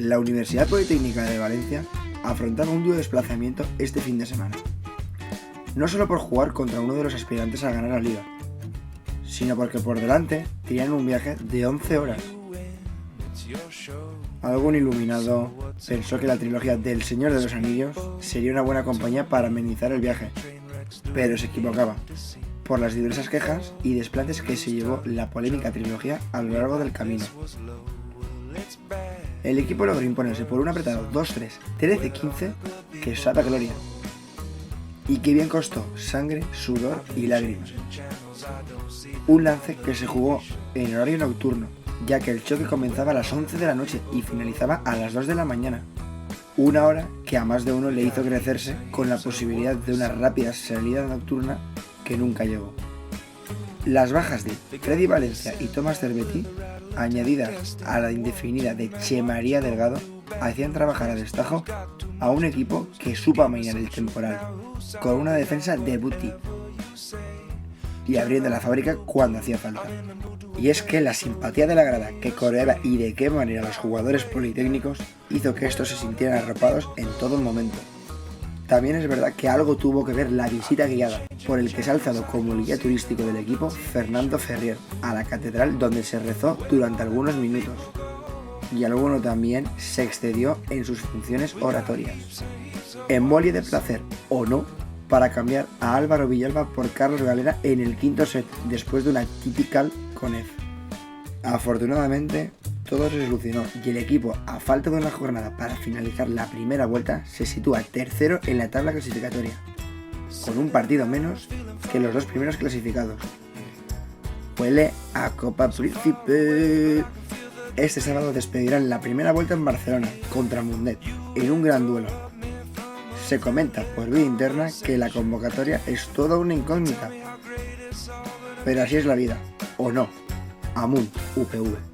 La Universidad Politécnica de Valencia afrontaba un duro desplazamiento este fin de semana. No solo por jugar contra uno de los aspirantes a ganar la liga, sino porque por delante tenían un viaje de 11 horas. Algún iluminado pensó que la trilogía del Señor de los Anillos sería una buena compañía para amenizar el viaje, pero se equivocaba, por las diversas quejas y desplantes que se llevó la polémica trilogía a lo largo del camino. El equipo logró imponerse por un apretado 2-3, 13-15 que sabe a gloria. Y que bien costó sangre, sudor y lágrimas. Un lance que se jugó en horario nocturno, ya que el choque comenzaba a las 11 de la noche y finalizaba a las 2 de la mañana. Una hora que a más de uno le hizo crecerse con la posibilidad de una rápida salida nocturna que nunca llegó. Las bajas de Freddy Valencia y Tomás Cervetti, añadidas a la indefinida de Che María Delgado, hacían trabajar a destajo a un equipo que supo amainar el temporal, con una defensa de Buti y abriendo la fábrica cuando hacía falta. Y es que la simpatía de la grada que coreaba y de qué manera los jugadores politécnicos hizo que estos se sintieran arropados en todo momento. También es verdad que algo tuvo que ver la visita guiada, por el que se ha alzado como el guía turístico del equipo Fernando Ferrier, a la catedral donde se rezó durante algunos minutos. Y alguno también se excedió en sus funciones oratorias. Embolie de placer, o no, para cambiar a Álvaro Villalba por Carlos Galera en el quinto set, después de una typical con F. Afortunadamente, todo se solucionó y el equipo, a falta de una jornada para finalizar la primera vuelta, se sitúa tercero en la tabla clasificatoria, con un partido menos que los dos primeros clasificados. Huele a Copa Príncipe. Este sábado despedirán la primera vuelta en Barcelona contra Mundet, en un gran duelo. Se comenta por vía interna que la convocatoria es toda una incógnita. Pero así es la vida, ¿o no? Amunt, UPV.